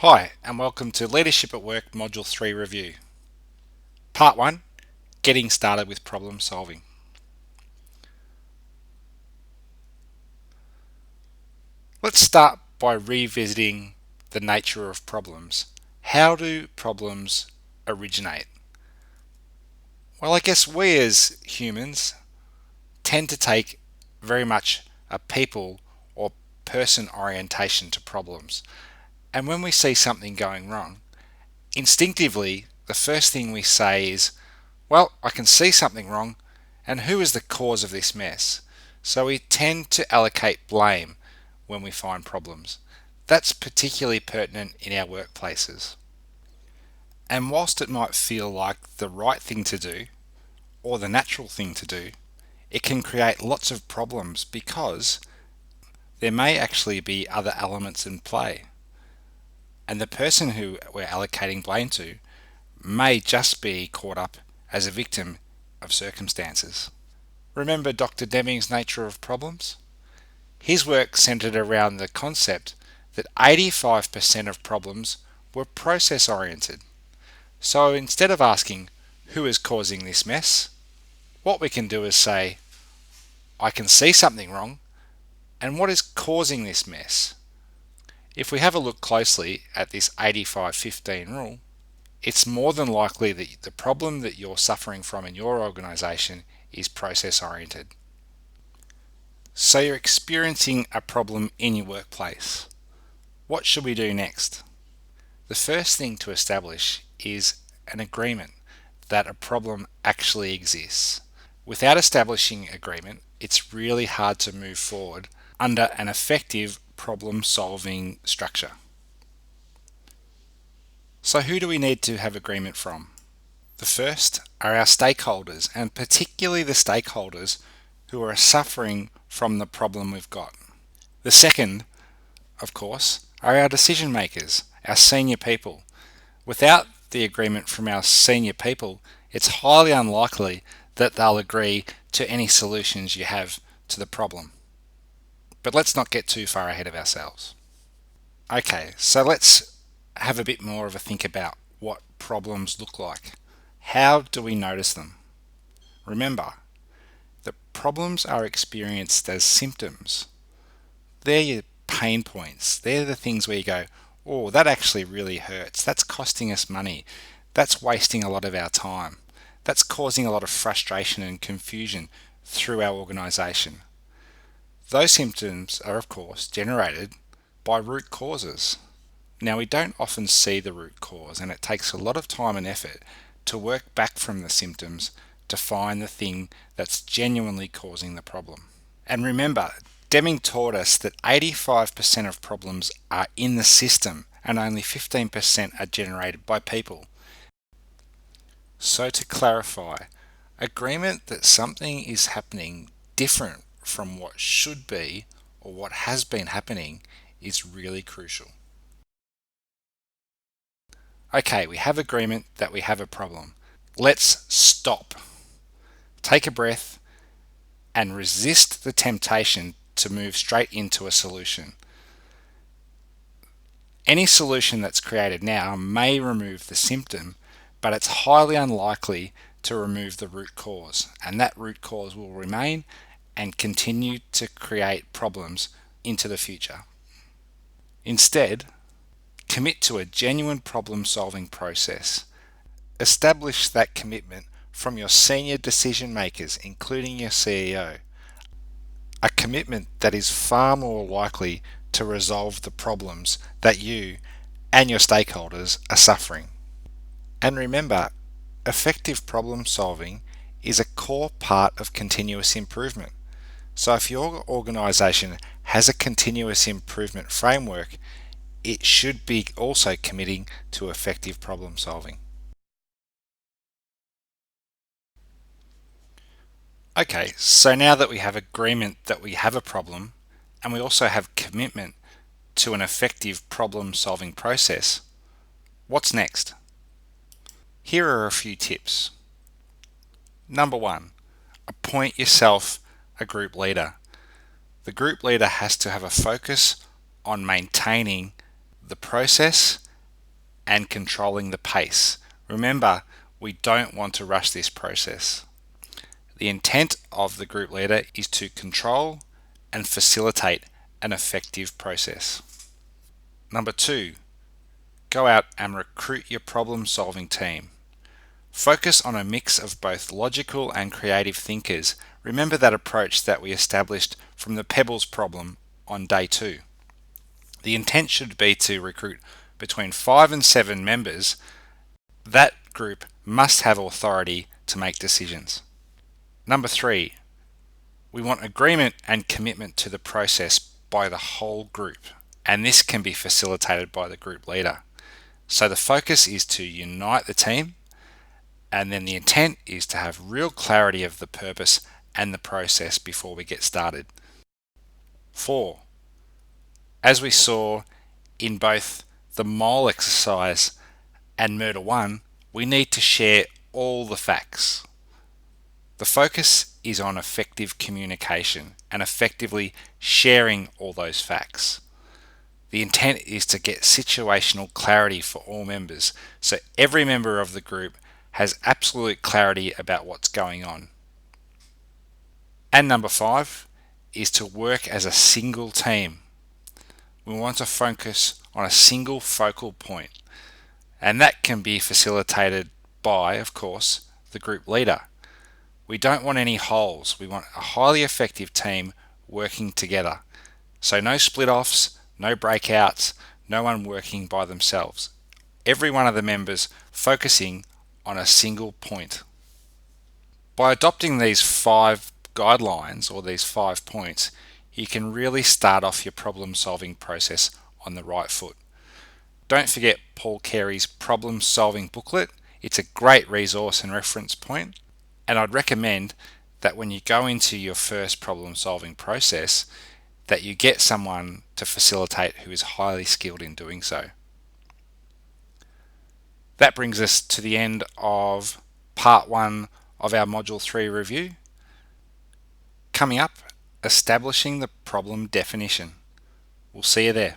Hi, and welcome to Leadership at Work Module 3 review. Part 1, Getting Started with Problem Solving. Let's start by revisiting the nature of problems. How do problems originate? Well, I guess we as humans tend to take very much a people or person orientation to problems. And when we see something going wrong, instinctively, the first thing we say is, well, I can see something wrong, and who is the cause of this mess? So we tend to allocate blame when we find problems. That's particularly pertinent in our workplaces. And whilst it might feel like the right thing to do, or the natural thing to do, it can create lots of problems because there may actually be other elements in play. And the person who we're allocating blame to may just be caught up as a victim of circumstances. Remember Dr. Deming's Nature of Problems? His work centered around the concept that 85% of problems were process oriented. So instead of asking, who is causing this mess? What we can do is say, I can see something wrong, and what is causing this mess? If we have a look closely at this 85-15 rule, it's more than likely that the problem that you're suffering from in your organization is process oriented. So you're experiencing a problem in your workplace. What should we do next? The first thing to establish is an agreement that a problem actually exists. Without establishing agreement, it's really hard to move forward under an effective problem-solving structure. So who do we need to have agreement from? The first are our stakeholders, and particularly the stakeholders who are suffering from the problem we've got. The second, of course, are our decision makers, our senior people. Without the agreement from our senior people, it's highly unlikely that they'll agree to any solutions you have to the problem. But let's not get too far ahead of ourselves. Okay, so let's have a bit more of a think about what problems look like. How do we notice them? Remember, the problems are experienced as symptoms. They're your pain points. They're the things where you go, oh, that actually really hurts. That's costing us money. That's wasting a lot of our time. That's causing a lot of frustration and confusion through our organisation. Those symptoms are, of course, generated by root causes. Now, we don't often see the root cause, and it takes a lot of time and effort to work back from the symptoms to find the thing that's genuinely causing the problem. And remember, Deming taught us that 85% of problems are in the system and only 15% are generated by people. So to clarify, agreement that something is happening different from what should be or what has been happening is really crucial. Okay, we have agreement that we have a problem. Let's stop. Take a breath and resist the temptation to move straight into a solution. Any solution that's created now may remove the symptom, but it's highly unlikely to remove the root cause, and that root cause will remain and continue to create problems into the future. Instead, commit to a genuine problem-solving process. Establish that commitment from your senior decision makers, including your CEO. A commitment that is far more likely to resolve the problems that you and your stakeholders are suffering. And remember, effective problem solving is a core part of continuous improvement. So if your organization has a continuous improvement framework, it should be also committing to effective problem solving. Okay, so now that we have agreement that we have a problem, and we also have commitment to an effective problem solving process, what's next? Here are a few tips. Number one, appoint yourself a group leader. The group leader has to have a focus on maintaining the process and controlling the pace. Remember, we don't want to rush this process. The intent of the group leader is to control and facilitate an effective process. Number 2, go out and recruit your problem-solving team. Focus on a mix of both logical and creative thinkers. Remember that approach that we established from the Pebbles problem on day 2. The intent should be to recruit between 5 and 7 members. That group must have authority to make decisions. Number 3, we want agreement and commitment to the process by the whole group, and this can be facilitated by the group leader. So the focus is to unite the team, and then the intent is to have real clarity of the purpose and the process before we get started. 4, as we saw in both the mole exercise and Murder 1, we need to share all the facts. The focus is on effective communication and effectively sharing all those facts. The intent is to get situational clarity for all members, so every member of the group has absolute clarity about what's going on. And number 5 is to work as a single team. We want to focus on a single focal point, and that can be facilitated by, of course, the group leader. We don't want any holes. We want a highly effective team working together. So no split-offs, no breakouts, no one working by themselves. Every one of the members focusing on a single point. By adopting these 5 guidelines or these 5 points, you can really start off your problem-solving process on the right foot. Don't forget Paul Carey's problem-solving booklet. It's a great resource and reference point. And I'd recommend that when you go into your first problem-solving process, that you get someone to facilitate who is highly skilled in doing so. That brings us to the end of part 1 of our Module 3 review. Coming up, establishing the problem definition. We'll see you there.